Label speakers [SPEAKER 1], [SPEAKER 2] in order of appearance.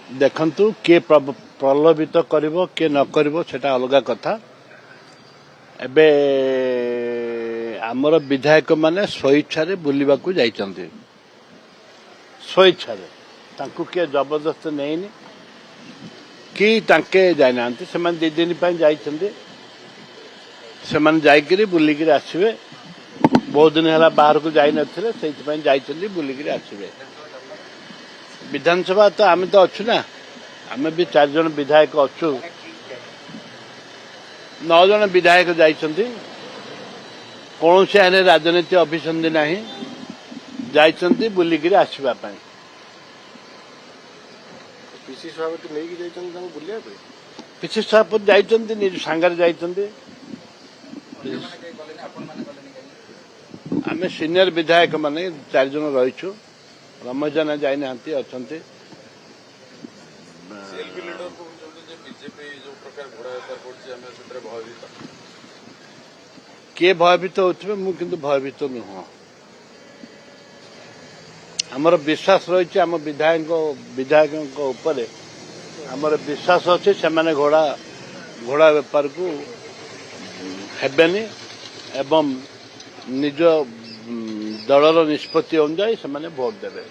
[SPEAKER 1] ଦେଖନ୍ତୁ କିଏ ପ୍ରଲୋଭିତ କରିବ କିଏ ନ କରିବ ସେଟା ଅଲଗା କଥା। ଏବେ ଆମର ବିଧାୟକ ମାନେ ସ୍ୱଇଚ୍ଛାରେ ବୁଲିବାକୁ ଯାଇଛନ୍ତି, ସ୍ୱଇଚ୍ଛାରେ ତାଙ୍କୁ କିଏ ଜବରଦସ୍ତ ନେଇନି କି ତାଙ୍କେ ଯାଇନାହାନ୍ତି। ସେମାନେ 2 ଦିନ ପାଇଁ ଯାଇଛନ୍ତି, ସେମାନେ ଯାଇକିରି ବୁଲିକିରି ଆସିବେ। ବହୁତ ଦିନ ହେଲା ବାହାରକୁ ଯାଇନଥିଲେ, ସେଇଥିପାଇଁ ଯାଇଛନ୍ତି, ବୁଲିକିରି ଆସିବେ। ବିଧାନସଭା ତ ଆମେ ତ ଅଛୁ ନା, ଆମେ ବି 4 ଜଣ ବିଧାୟକ ଅଛୁ। 9 ଜଣ ବିଧାୟକ ଯାଇଛନ୍ତି, କୌଣସି ଆରେ ରାଜନୀତି ଅଭିସନ୍ଧି ନାହିଁ, ଯାଇଛନ୍ତି ବୁଲିକିରି ଆସିବା ପାଇଁ।
[SPEAKER 2] ପିସି ସଭାପତି ନେଇକି ଯାଇଛନ୍ତି ତାଙ୍କୁ ବୁଲିବା ପାଇଁ।
[SPEAKER 1] ପିସି ସଭାପତି ଯାଇଛନ୍ତି, ନିଜ ସାଙ୍ଗରେ ଯାଇଛନ୍ତି। ଆମେ ସିନିୟର ବିଧାୟକ ମାନେ 4 ଜଣ ରହିଛୁ। ରମେଶ ଜେନା ଯାଇନାହାନ୍ତି, ଅଛନ୍ତି। କିଏ ଭୟଭୀତ ହେଉଥିବେ, ମୁଁ କିନ୍ତୁ ଭୟଭୀତ ନୁହଁ। ଆମର ବିଶ୍ୱାସ ରହିଛି ଆମ ବିଧାୟକଙ୍କ ଉପରେ ଆମର ବିଶ୍ୱାସ ଅଛି। ସେମାନେ ଘୋଡ଼ା ବେପାରକୁ ହେବେନି ଏବଂ ନିଜ ଦଳର ନିଷ୍ପତ୍ତି ଅନୁଯାୟୀ ସେମାନେ ଭୋଟ ଦେବେ।